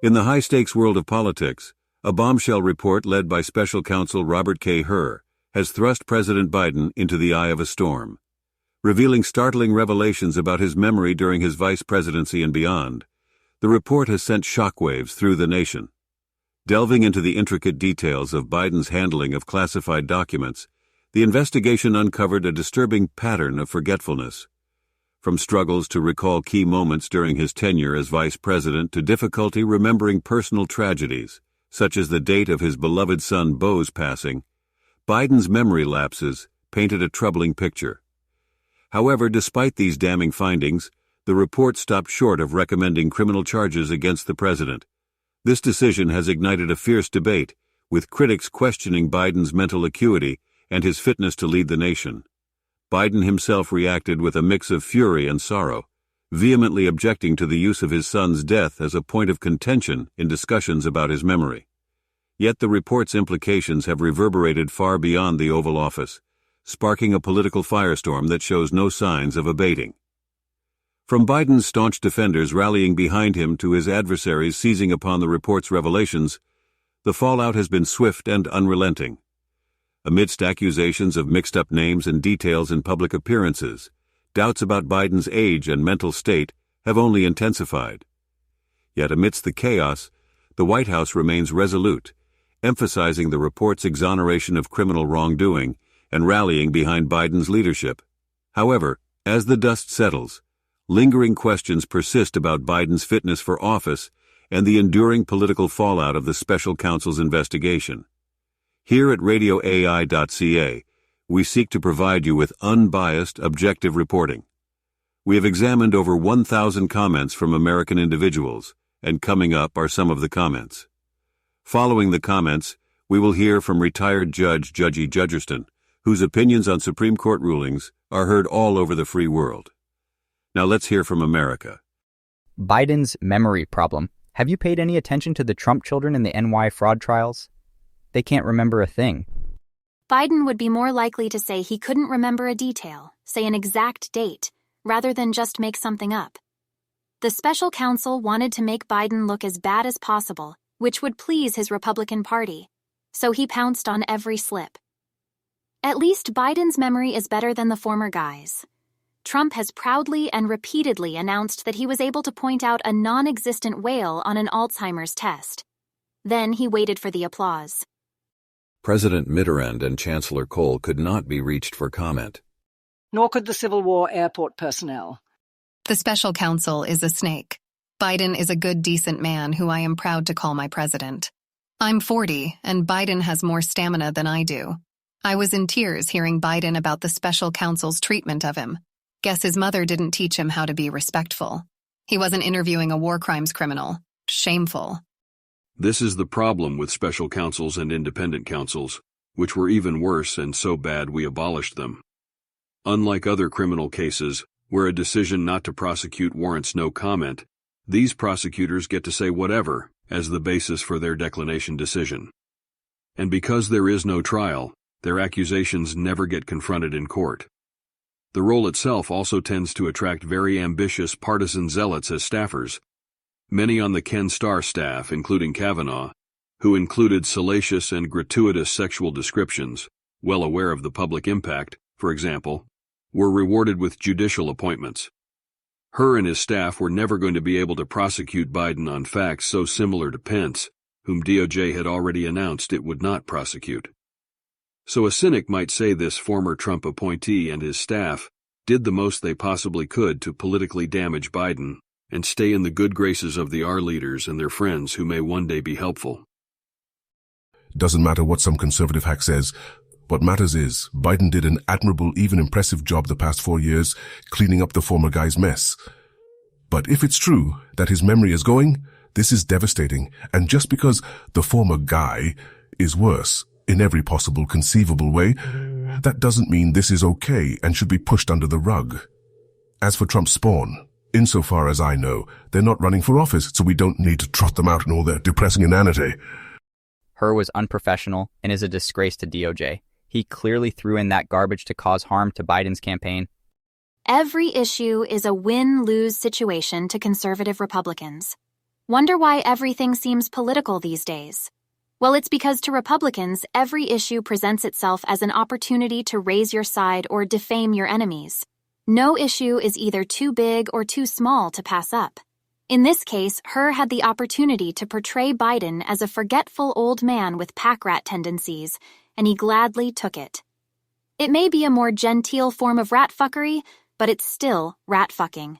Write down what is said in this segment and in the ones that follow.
In the high-stakes world of politics, a bombshell report led by special counsel Robert K. Hur has thrust President Biden into the eye of a storm. Revealing startling revelations about his memory during his vice presidency and beyond, the report has sent shockwaves through the nation. Delving into the intricate details of Biden's handling of classified documents, the investigation uncovered a disturbing pattern of forgetfulness. From struggles to recall key moments during his tenure as vice president to difficulty remembering personal tragedies, such as the date of his beloved son Beau's passing, Biden's memory lapses painted a troubling picture. However, despite these damning findings, the report stopped short of recommending criminal charges against the president. This decision has ignited a fierce debate, with critics questioning Biden's mental acuity and his fitness to lead the nation. Biden himself reacted with a mix of fury and sorrow, vehemently objecting to the use of his son's death as a point of contention in discussions about his memory. Yet the report's implications have reverberated far beyond the Oval Office, sparking a political firestorm that shows no signs of abating. From Biden's staunch defenders rallying behind him to his adversaries seizing upon the report's revelations, the fallout has been swift and unrelenting. Amidst accusations of mixed-up names and details in public appearances, doubts about Biden's age and mental state have only intensified. Yet amidst the chaos, the White House remains resolute, emphasizing the report's exoneration of criminal wrongdoing and rallying behind Biden's leadership. However, as the dust settles, lingering questions persist about Biden's fitness for office and the enduring political fallout of the special counsel's investigation. Here at radioai.ca, we seek to provide you with unbiased, objective reporting. We have examined over 1,000 comments from American individuals, and coming up are some of the comments. Following the comments, we will hear from retired Judge Judgy Judgerston, whose opinions on Supreme Court rulings are heard all over the free world. Now let's hear from America. Biden's memory problem. Have you paid any attention to the Trump children in the NY fraud trials? They can't remember a thing. Biden would be more likely to say he couldn't remember a detail, say an exact date, rather than just make something up. The special counsel wanted to make Biden look as bad as possible, which would please his Republican Party, so he pounced on every slip. At least Biden's memory is better than the former guy's. Trump has proudly and repeatedly announced that he was able to point out a non-existent whale on an Alzheimer's test. Then he waited for the applause. President Mitterrand and Chancellor Kohl could not be reached for comment. Nor could the Civil War airport personnel. The special counsel is a snake. Biden is a good, decent man who I am proud to call my president. I'm 40, and Biden has more stamina than I do. I was in tears hearing Biden about the special counsel's treatment of him. Guess his mother didn't teach him how to be respectful. He wasn't interviewing a war crimes criminal. Shameful. This is the problem with special counsels and independent counsels, which were even worse and so bad we abolished them. Unlike other criminal cases, where a decision not to prosecute warrants no comment, these prosecutors get to say whatever as the basis for their declination decision. And because there is no trial, their accusations never get confronted in court. The role itself also tends to attract very ambitious partisan zealots as staffers. Many on the Ken Starr staff, including Kavanaugh, who included salacious and gratuitous sexual descriptions, well aware of the public impact, for example, were rewarded with judicial appointments. Hur and his staff were never going to be able to prosecute Biden on facts so similar to Pence, whom DOJ had already announced it would not prosecute. So a cynic might say this former Trump appointee and his staff did the most they possibly could to politically damage Biden and stay in the good graces of the R leaders and their friends who may one day be helpful. Doesn't matter what some conservative hack says. What matters is Biden did an admirable, even impressive job the past 4 years cleaning up the former guy's mess. But if it's true that his memory is going, this is devastating. And just because the former guy is worse in every possible conceivable way, that doesn't mean this is okay and should be pushed under the rug. As for Trump's spawn, insofar as I know, they're not running for office, so we don't need to trot them out in all their depressing inanity. Hur was unprofessional and is a disgrace to DOJ. He clearly threw in that garbage to cause harm to Biden's campaign. Every issue is a win-lose situation to conservative Republicans. Wonder why everything seems political these days? Well, it's because to Republicans, every issue presents itself as an opportunity to raise your side or defame your enemies. No issue is either too big or too small to pass up. In this case, Hur had the opportunity to portray Biden as a forgetful old man with pack rat tendencies, and he gladly took it. It may be a more genteel form of rat fuckery, but it's still rat fucking.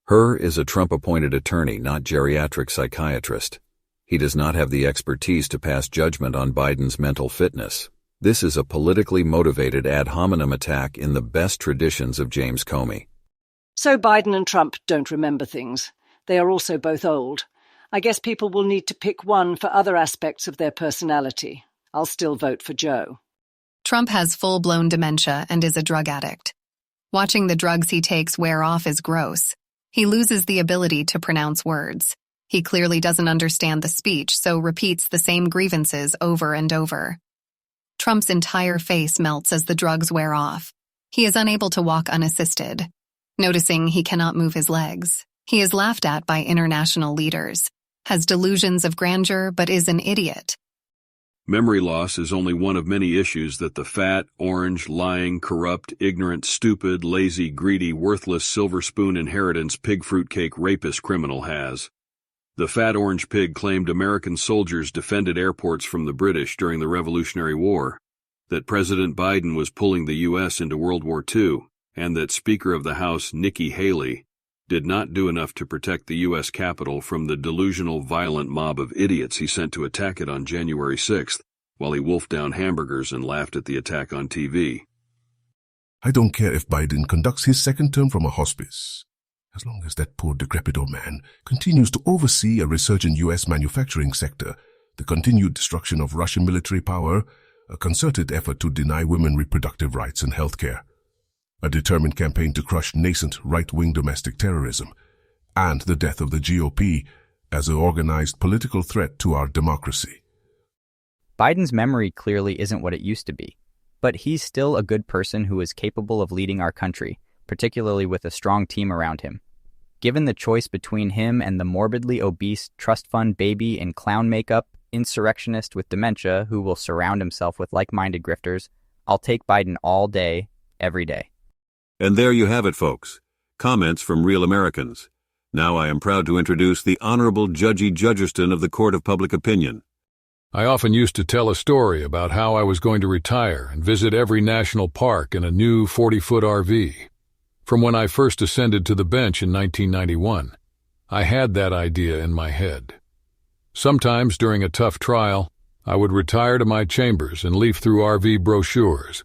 Hur is a Trump-appointed attorney, not geriatric psychiatrist. He does not have the expertise to pass judgment on Biden's mental fitness. This is a politically motivated ad hominem attack in the best traditions of James Comey. So Biden and Trump don't remember things. They are also both old. I guess people will need to pick one for other aspects of their personality. I'll still vote for Joe. Trump has full-blown dementia and is a drug addict. Watching the drugs he takes wear off is gross. He loses the ability to pronounce words. He clearly doesn't understand the speech, so repeats the same grievances over and over. Trump's entire face melts as the drugs wear off. He is unable to walk unassisted. Noticing he cannot move his legs, he is laughed at by international leaders, has delusions of grandeur but is an idiot. Memory loss is only one of many issues that the fat, orange, lying, corrupt, ignorant, stupid, lazy, greedy, worthless, silver spoon inheritance pig fruitcake rapist criminal has. The fat orange pig claimed American soldiers defended airports from the British during the Revolutionary War, that President Biden was pulling the U.S. into World War II, and that Speaker of the House Nikki Haley did not do enough to protect the U.S. Capitol from the delusional, violent mob of idiots he sent to attack it on January 6th, while he wolfed down hamburgers and laughed at the attack on TV. I don't care if Biden conducts his second term from a hospice, as long as that poor decrepit old man continues to oversee a resurgent U.S. manufacturing sector, the continued destruction of Russian military power, a concerted effort to deny women reproductive rights and health care, a determined campaign to crush nascent right-wing domestic terrorism, and the death of the GOP as an organized political threat to our democracy. Biden's memory clearly isn't what it used to be, but he's still a good person who is capable of leading our country, particularly with a strong team around him. Given the choice between him and the morbidly obese trust fund baby in clown makeup, insurrectionist with dementia who will surround himself with like-minded grifters, I'll take Biden all day, every day. And there you have it, folks. Comments from real Americans. Now I am proud to introduce the Honorable Judgy Judgerston of the Court of Public Opinion. I often used to tell a story about how I was going to retire and visit every national park in a new 40-foot RV. From when I first ascended to the bench in 1991, I had that idea in my head. Sometimes during a tough trial, I would retire to my chambers and leaf through RV brochures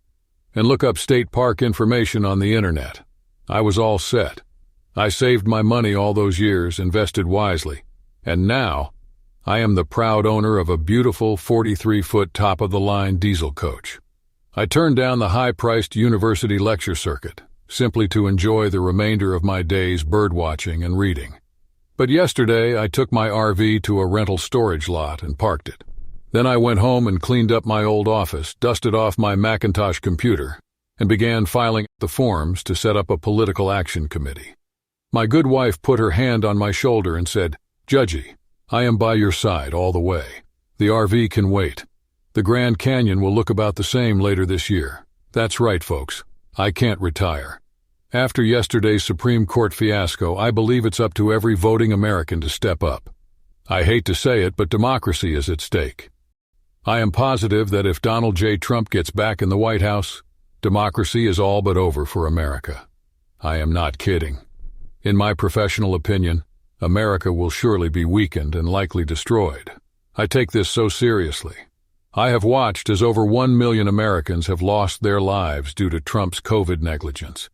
and look up state park information on the internet. I was all set. I saved my money all those years, invested wisely, and now I am the proud owner of a beautiful 43-foot top-of-the-line diesel coach. I turned down the high-priced university lecture circuit, simply to enjoy the remainder of my days birdwatching and reading. But yesterday I took my RV to a rental storage lot and parked it. Then I went home and cleaned up my old office, dusted off my Macintosh computer, and began filing the forms to set up a political action committee. My good wife put her hand on my shoulder and said, "Judgy, I am by your side all the way. The RV can wait. The Grand Canyon will look about the same later this year. That's right, folks. I can't retire." After yesterday's Supreme Court fiasco, I believe it's up to every voting American to step up. I hate to say it, but democracy is at stake. I am positive that if Donald J. Trump gets back in the White House, democracy is all but over for America. I am not kidding. In my professional opinion, America will surely be weakened and likely destroyed. I take this so seriously. I have watched as over 1 million Americans have lost their lives due to Trump's COVID negligence.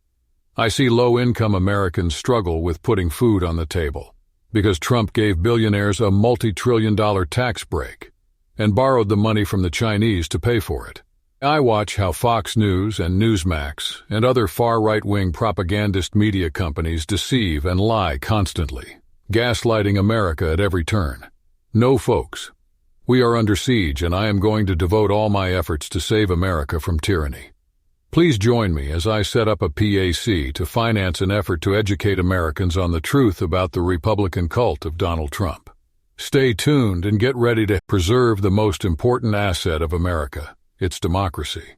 I see low-income Americans struggle with putting food on the table because Trump gave billionaires a multi-trillion-dollar tax break and borrowed the money from the Chinese to pay for it. I watch how Fox News and Newsmax and other far-right-wing propagandist media companies deceive and lie constantly, gaslighting America at every turn. No, folks. We are under siege, and I am going to devote all my efforts to save America from tyranny. Please join me as I set up a PAC to finance an effort to educate Americans on the truth about the Republican cult of Donald Trump. Stay tuned and get ready to preserve the most important asset of America, its democracy.